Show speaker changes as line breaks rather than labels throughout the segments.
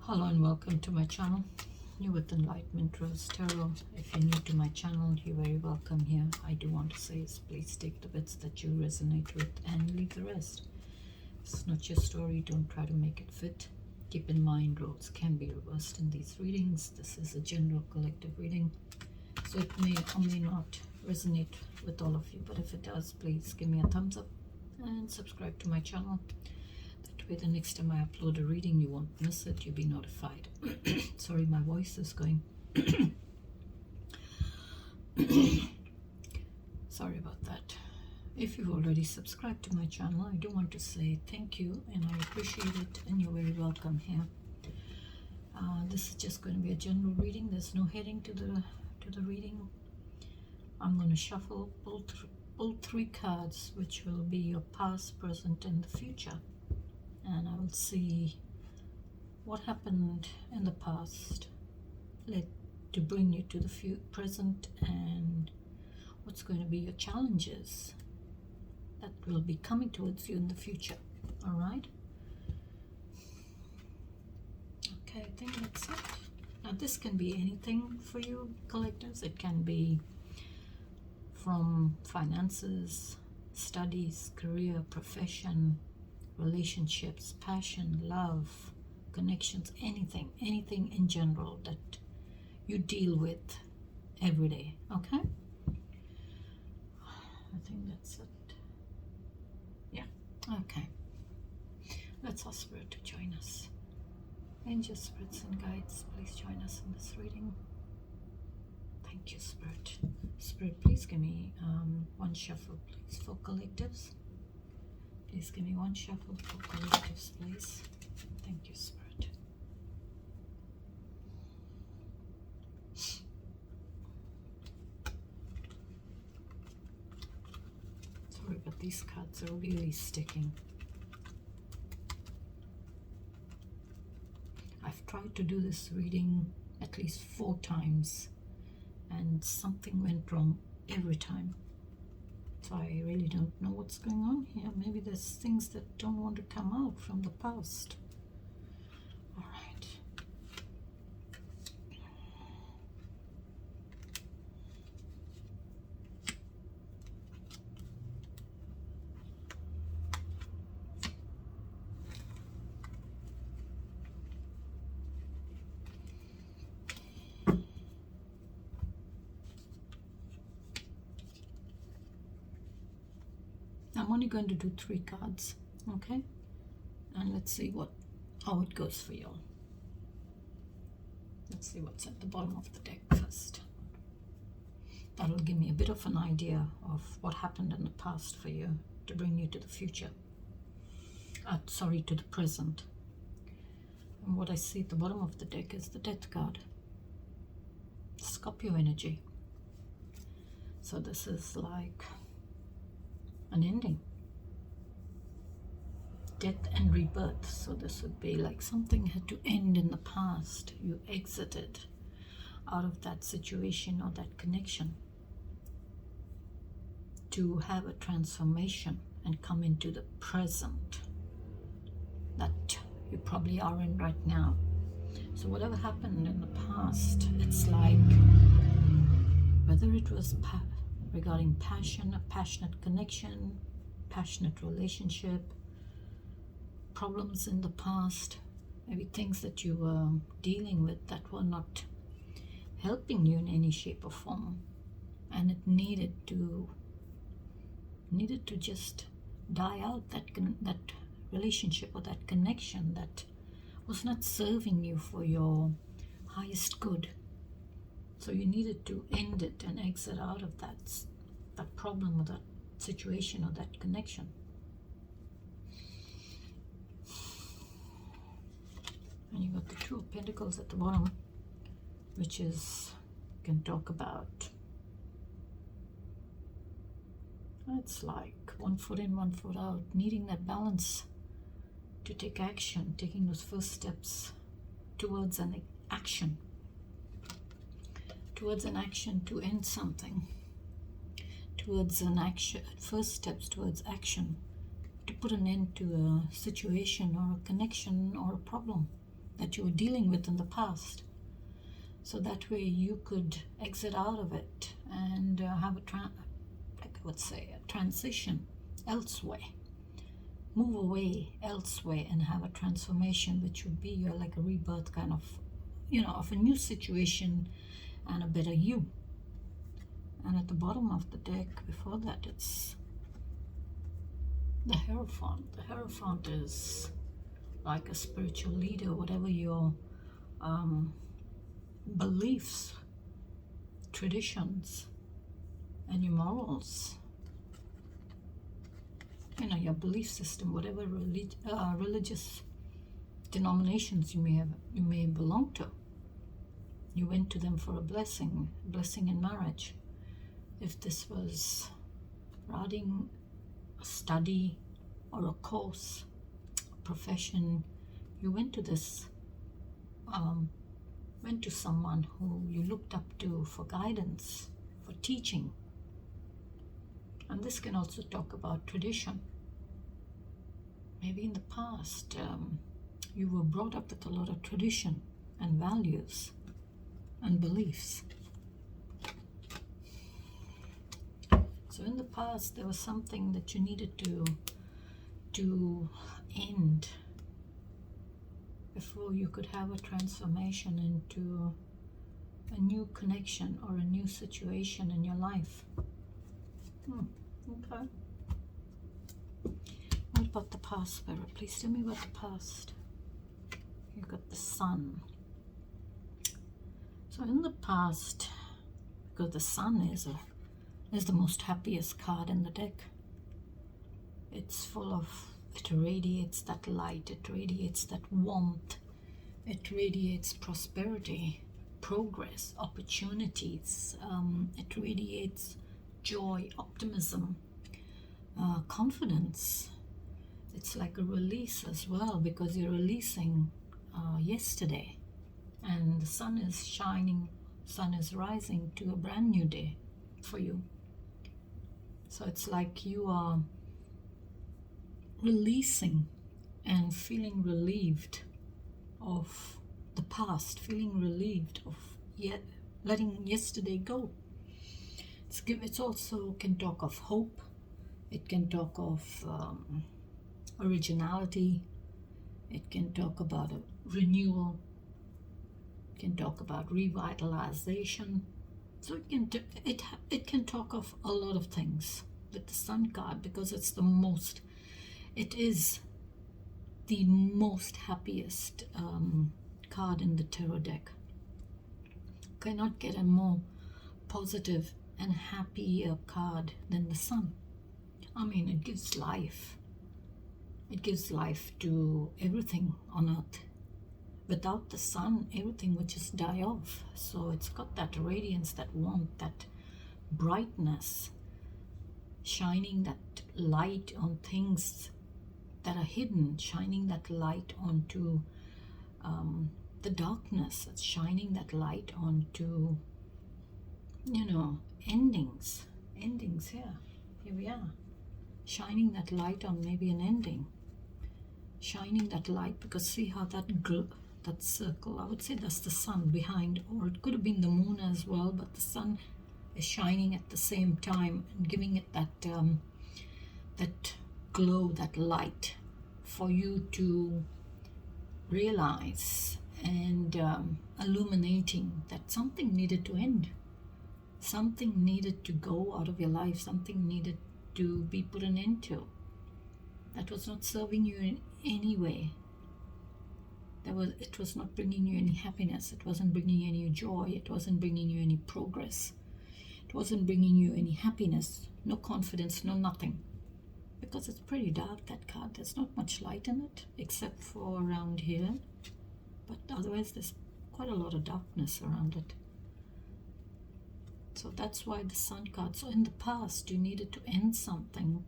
Hello and welcome to my channel. New with Enlightenment Rose Tarot. If you're new to my channel, you're very welcome here. I do want to say is please take the bits that you resonate with and leave the rest. It's not your story, don't try to make it fit. Keep in mind roles can be reversed in these readings. This is a general collective reading, so it may or may not resonate with all of you, but if it does, please give me a thumbs up and subscribe to my channel. Way the next time I upload a reading you won't miss it, you'll be notified. Sorry, my voice is going. Sorry about that. If you've already subscribed to my channel, I do want to say thank you and I appreciate it, and you're very welcome here. This is just going to be a general reading. There's no heading to the reading. I'm going to shuffle, pull three cards, which will be your past, present, and the future. And I will see what happened in the past to bring you to the present, and what's going to be your challenges that will be coming towards you in the future. All right? Okay, I think that's it. Now this can be anything for you collectors. It can be from finances, studies, career, profession, relationships, passion, love, connections, anything in general that you deal with every day. Okay, I think that's it. Yeah, okay, let's ask Spirit to join us. Angels, spirits, and guides, please join us in this reading. Thank you, Spirit. Spirit, please give me one shuffle, please, for collectives. Please give me one shuffle for collectives, please. Thank you, Spirit. Sorry, but these cards are really sticking. I've tried to do this reading at least 4 times, and something went wrong every time. So I really don't know what's going on here. Maybe there's things that don't want to come out from the past. All right. I'm only going to do 3 cards, okay? And let's see how it goes for you. Let's see what's at the bottom of the deck first. That'll give me a bit of an idea of what happened in the past for you to bring you to the future. To the present. And what I see at the bottom of the deck is the Death card. Scorpio energy. So this is like an ending, death and rebirth. So this would be like something had to end in the past. You exited out of that situation or that connection to have a transformation and come into the present that you probably are in right now. So whatever happened in the past, it's like whether it was regarding passion, a passionate connection, passionate relationship, problems in the past, maybe things that you were dealing with that were not helping you in any shape or form, and it needed to just die out, that relationship or that connection that was not serving you for your highest good. So you needed to end it and exit out of that problem or that situation or that connection. And you got the 2 of Pentacles at the bottom, which is, you can talk about, it's like 1 foot in, 1 foot out, needing that balance to take action, taking those first steps towards an action. Towards an action to end something, towards an action, first steps towards action to put an end to a situation or a connection or a problem. that you were dealing with in the past. So that way you could exit out of it and have a transition elsewhere. Move away elsewhere and have a transformation, which would be your like a rebirth kind of, of a new situation and a better you. And at the bottom of the deck before that, it's the Hierophant. The Hierophant is like a spiritual leader, whatever your beliefs, traditions, and your morals, your belief system, whatever religious denominations you may belong to. You went to them for a blessing in marriage. If this was writing, a study, or a course, a profession, you went to this, went to someone who you looked up to for guidance, for teaching. And this can also talk about tradition. Maybe in the past, you were brought up with a lot of tradition and values and beliefs. So in the past, there was something that you needed to end before you could have a transformation into a new connection or a new situation in your life. Okay. What about the past, Spirit? Please tell me about the past. You've got the Sun. So in the past, because the Sun is the most happiest card in the deck. It's it radiates that light, it radiates that warmth, it radiates prosperity, progress, opportunities, it radiates joy, optimism, confidence. It's like a release as well, because you're releasing yesterday, and the sun is shining, sun is rising to a brand new day for you. So it's like you are releasing and feeling relieved of the past, feeling relieved of letting yesterday go. It also can talk of hope. It can talk of originality. It can talk about a renewal. It can talk about revitalization. So it can talk of a lot of things with the Sun card, because it is the most happiest card in the tarot deck. Cannot get a more positive and happier card than the Sun. I mean, it gives life. It gives life to everything on earth. Without the sun, everything would just die off. So it's got that radiance, that warmth, that brightness, shining that light on things that are hidden, shining that light onto the darkness. It's shining that light onto, endings here. Here we are. Shining that light on maybe an ending. Shining that light, because see how that circle, I would say that's the sun behind, or it could have been the moon as well, but the sun is shining at the same time and giving it that glow, that light for you to realize, and illuminating that something needed to end, something needed to go out of your life, something needed to be put an end to that was not serving you in any way. It was not bringing you any happiness. It wasn't bringing you any joy. It wasn't bringing you any progress. It wasn't bringing you any happiness, no confidence, no nothing. Because it's pretty dark, that card. There's not much light in it, except for around here. But otherwise, there's quite a lot of darkness around it. So that's why the Sun card. So in the past, you needed to end something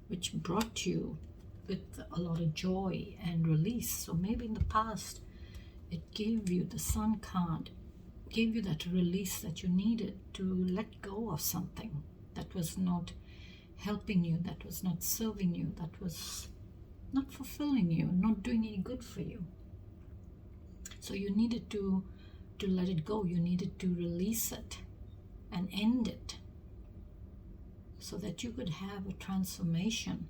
which brought you with a lot of joy and release. So maybe in the past, it gave you, the Sun card gave you that release that you needed to let go of something that was not helping you, that was not serving you, that was not fulfilling you, not doing any good for you. So you needed to let it go. You needed to release it and end it so that you could have a transformation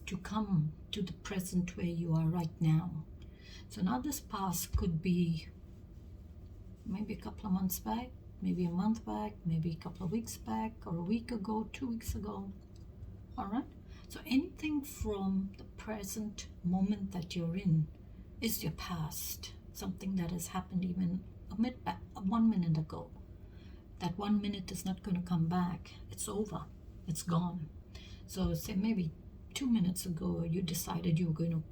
to come to the present where you are right now. So now this past could be maybe a couple of months back, maybe a month back, maybe a couple of weeks back, or a week ago, 2 weeks ago. All right? So anything from the present moment that you're in is your past. Something that has happened even a minute back, 1 minute ago. That 1 minute is not going to come back. It's over. It's gone. So say maybe 2 minutes ago, you decided you were going to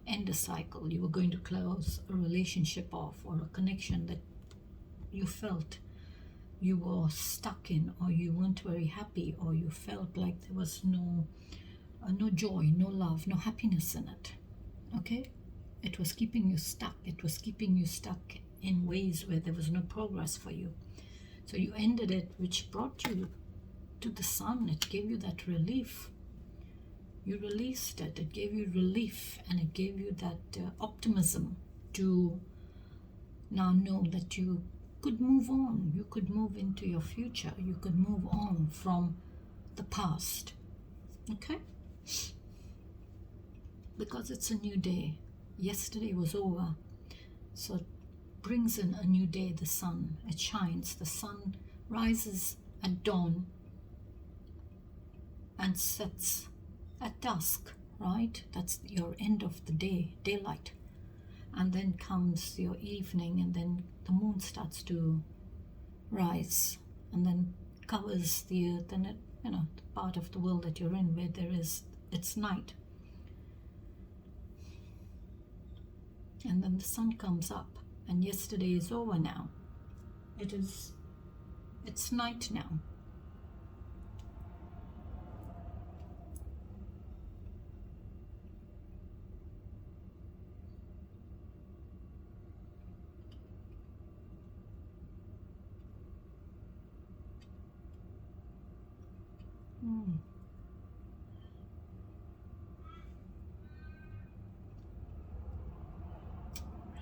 end a cycle. You were going to close a relationship off, or a connection that you felt you were stuck in, or you weren't very happy, or you felt like there was no joy, no love, no happiness in it. Okay? It was keeping you stuck. It was keeping you stuck in ways where there was no progress for you. So you ended it, which brought you to the sun. It gave you that relief. You released it. It gave you relief, and it gave you that optimism to now know that you could move on. You could move into your future. You could move on from the past. Okay? Because it's a new day. Yesterday was over. So it brings in a new day, the sun. It shines. The sun rises at dawn and sets at dusk, right? That's your end of the day, daylight. And then comes your evening, and then the moon starts to rise, and then covers the earth, and it, the part of the world that you're in where it's night. And then the sun comes up, and yesterday is over now. It's night now.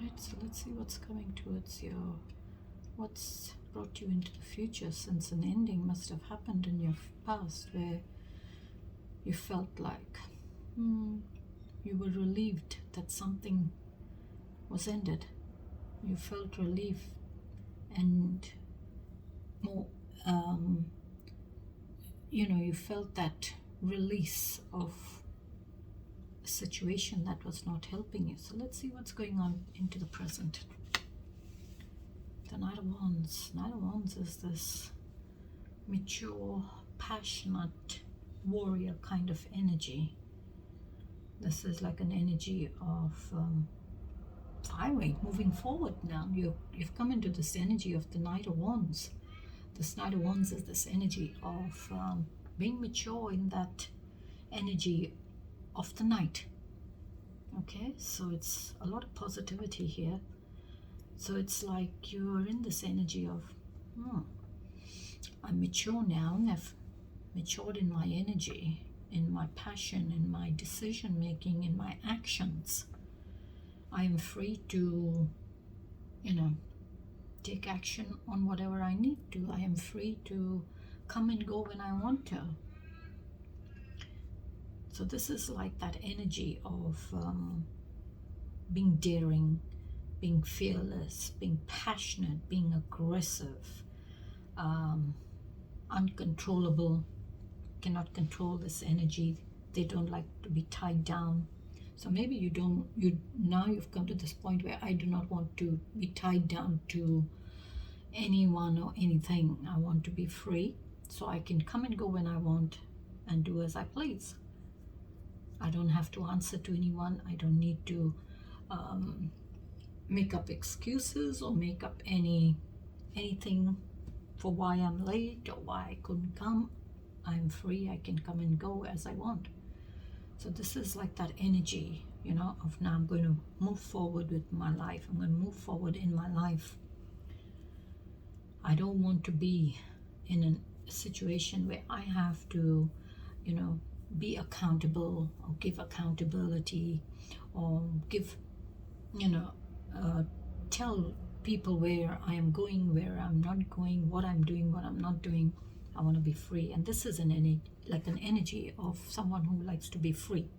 Right, so let's see what's coming towards what's brought you into the future, since an ending must have happened in your past where you felt like you were relieved that something was ended. You felt relief and more, you felt that release of a situation that was not helping you. So let's see what's going on into the present. The Knight of Wands. Knight of Wands is this mature, passionate, warrior kind of energy. This is like an energy of firing, moving forward now. You've come into this energy of the Knight of Wands. This Knight of Wands is this energy of being mature in that energy of the Knight. Okay, so it's a lot of positivity here. So it's like you're in this energy of, I'm mature now, and I've matured in my energy, in my passion, in my decision making, in my actions. I am free to, take action on whatever I need to. I am free to come and go when I want to. So this is like that energy of being daring, being fearless, being passionate, being aggressive, uncontrollable, cannot control this energy. They don't like to be tied down. So maybe you've come to this point where I do not want to be tied down to anyone or anything. I want to be free, so I can come and go when I want and do as I please. I don't have to answer to anyone. I don't need to make up excuses or make up anything for why I'm late or why I couldn't come. I'm free. I can come and go as I want. So this is like that energy, of now I'm going to move forward with my life. I'm going to move forward in my life. I don't want to be in a situation where I have to, be accountable or give accountability or give, tell people where I am going, where I'm not going, what I'm doing, what I'm not doing. I want to be free. And this is an energy of someone who likes to be free.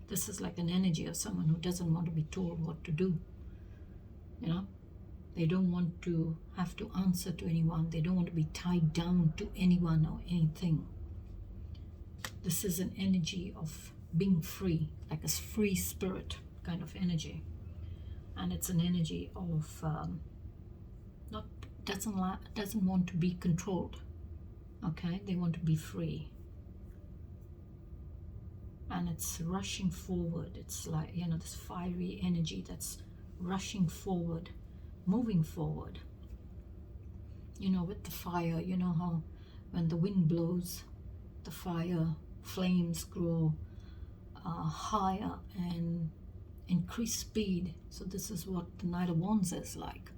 This is like an energy of someone who doesn't want to be told what to do. You know, they don't want to have to answer to anyone. They don't want to be tied down to anyone or anything. This is an energy of being free, like a free spirit kind of energy. And it's an energy of doesn't want to be controlled. Okay, they want to be free. And it's rushing forward. It's like, you know, this fiery energy that's rushing forward, moving forward. You know, with the fire, you know how when the wind blows, the fire flames grow higher and increase speed. So this is what the Knight of Wands is like.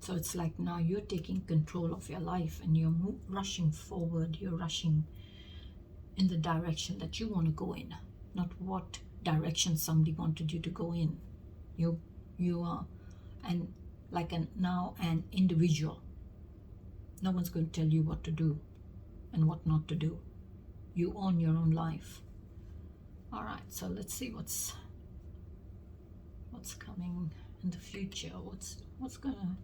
So it's like now you're taking control of your life and you're rushing forward. You're rushing in the direction that you want to go in, not what direction somebody wanted you to go in. You are now an individual. No one's going to tell you what to do and what not to do. You own your own life. All right, so let's see what's coming in the future. What's gonna,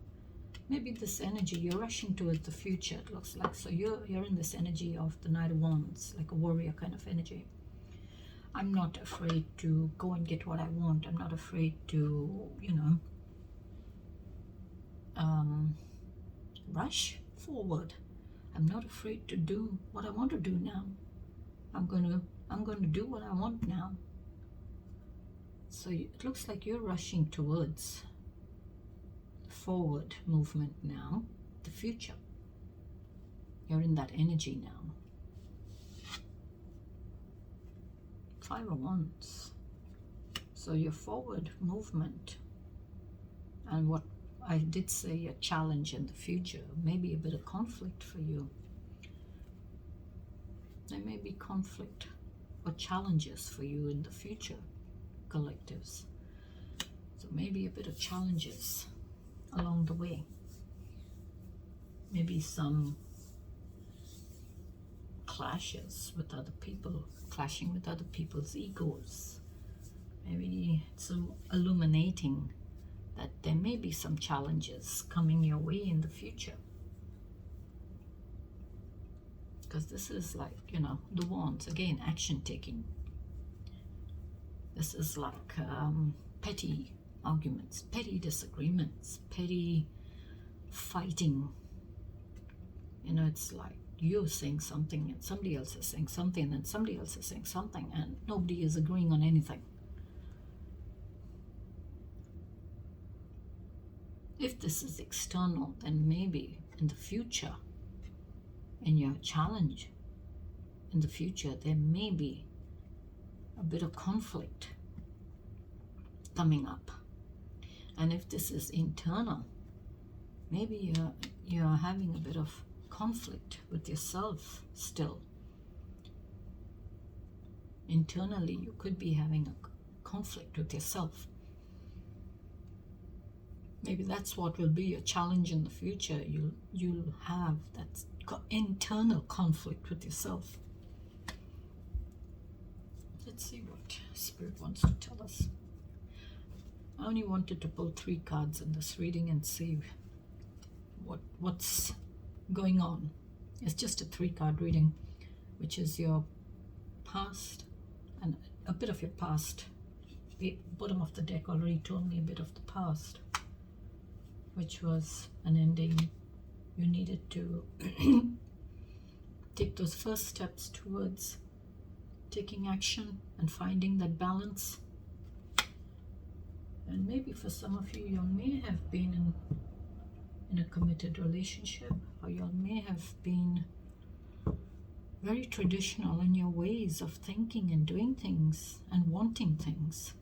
maybe this energy, you're rushing towards the future, it looks like. So you're in this energy of the Knight of Wands, like a warrior kind of energy. I'm not afraid to go and get what I want. I'm not afraid to, you know, rush forward. I'm not afraid to do what I want to do now. I'm going to do what I want now. So it looks like you're rushing towards forward movement now, the future. You're in that energy now. 5 of Wands. So your forward movement, and what I did say, a challenge in the future, maybe a bit of conflict for you. There may be conflict or challenges for you in the future, collectives. So maybe a bit of challenges along the way. Maybe some clashes with other people, clashing with other people's egos. Maybe it's illuminating that there may be some challenges coming your way in the future. Because this is like, you know, the Wands, again, action taking. This is like petty arguments, petty disagreements, petty fighting. You know, it's like you're saying something and somebody else is saying something and somebody else is saying something and nobody is agreeing on anything. If this is external, then maybe in the future, in your challenge, in the future, there may be a bit of conflict coming up. And if this is internal, maybe you're having a bit of conflict with yourself still. Internally, you could be having a conflict with yourself. Maybe that's what will be your challenge in the future. You'll have that internal conflict with yourself. Let's see what Spirit wants to tell us. I only wanted to pull 3 cards in this reading and see what's going on. It's just a 3-card reading, which is your past and a bit of your past. The bottom of the deck already told me a bit of the past, which was an ending. You needed to take those first steps towards taking action and finding that balance. And maybe for some of you, you may have been in a committed relationship, or you may have been very traditional in your ways of thinking and doing things and wanting things.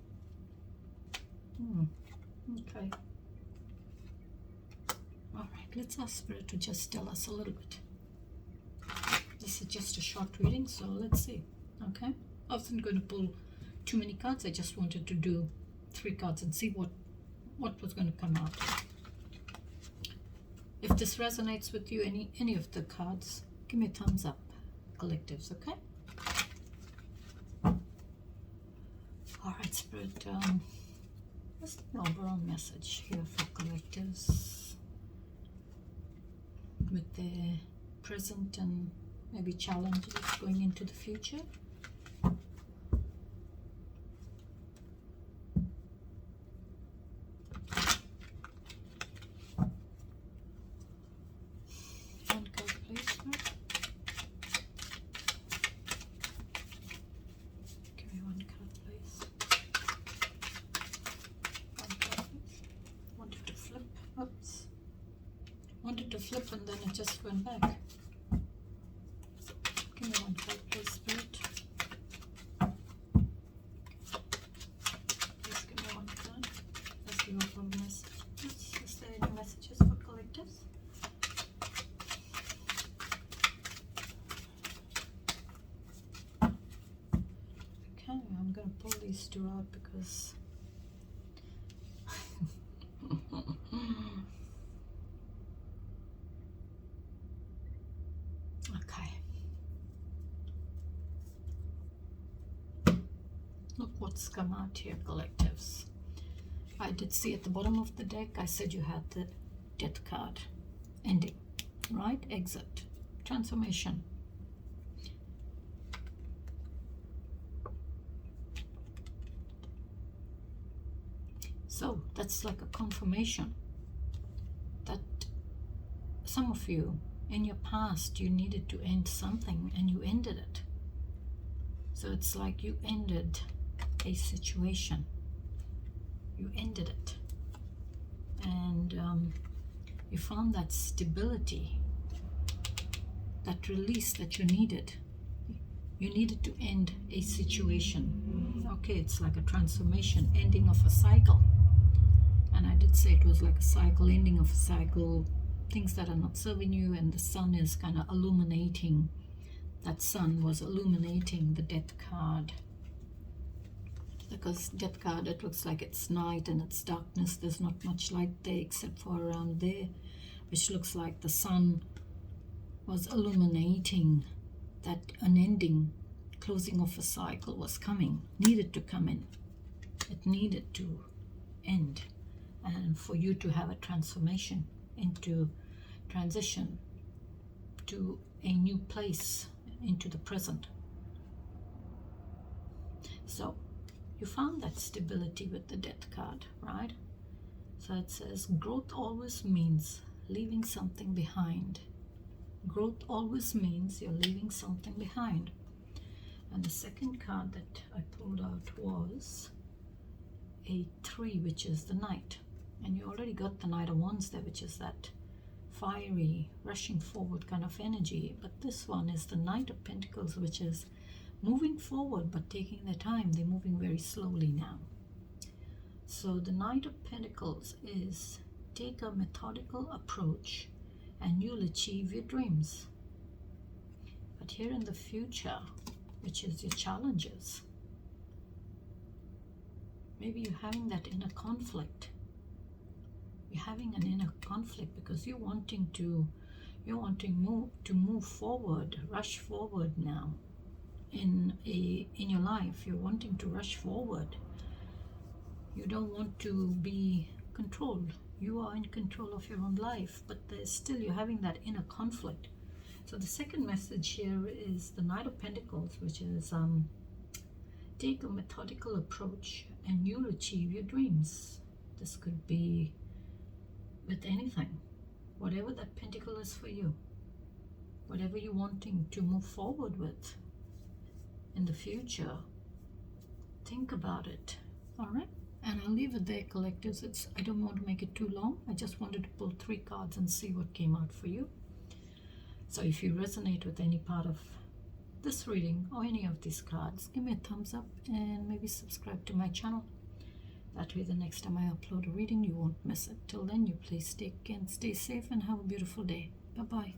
Okay. All right, let's ask Spirit to just tell us a little bit. This is just a short reading, so let's see. Okay, I wasn't going to pull too many cards. I just wanted to do 3 cards and see what was going to come out. If this resonates with you, any of the cards, give me a thumbs up, collectives. Okay. All right, Spirit. What's the overall message here for collectives with their present and maybe challenges going into the future? One card, please. Give me one card, please. One card, please. Wanted to flip. Oops. Wanted to flip and then it just went back. Give me one card, please, Spirit. Please give me one card. Let's give up one message. Is there any messages for collectives? Okay, I'm going to pull these 2 out because okay. Look what's come out here, collectives. I did see at the bottom of the deck, I said you had the Death card. Ending, right? Exit, transformation. So that's like a confirmation that some of you in your past, you needed to end something and you ended it. So it's like you ended a situation. You ended it. And you found that stability, that release that you needed. You needed to end a situation. Okay, it's like a transformation, ending of a cycle. And I did say it was like a cycle, ending of a cycle, things that are not serving you, and the sun is kind of illuminating. That sun was illuminating the Death card. Because Death card, it looks like it's night and it's darkness. There's not much light there except for around there, which looks like the sun was illuminating that an ending, closing of a cycle was coming, needed to come in. It needed to end. And for you to have a transformation into transition to a new place, into the present. So you found that stability with the Death card, right? So it says growth always means leaving something behind. Growth always means you're leaving something behind. And the second card that I pulled out was a 3, which is the Knight. And you already got the Knight of Wands there, which is that fiery, rushing forward kind of energy. But this one is the Knight of Pentacles, which is moving forward but taking their time. They're moving very slowly now. So the Knight of Pentacles is take a methodical approach and you'll achieve your dreams. But here in the future, which is your challenges, maybe you're having that inner conflict. You're having an inner conflict because you're wanting to move forward, rush forward now in your life. You're wanting to rush forward. You don't want to be controlled. You are in control of your own life, but there's still, you're having that inner conflict. So the second message here is the Knight of Pentacles, which is take a methodical approach and you'll achieve your dreams. This could be with anything, whatever that pentacle is for you, whatever you're wanting to move forward with in the future. Think about it. All right, and I'll leave it there, collectives. I don't want to make it too long. I just wanted to pull 3 cards and see what came out for you. So if you resonate with any part of this reading or any of these cards, give me a thumbs up and maybe subscribe to my channel. That way the next time I upload a reading, you won't miss it. Till then, you please take care and stay safe and have a beautiful day. Bye-bye.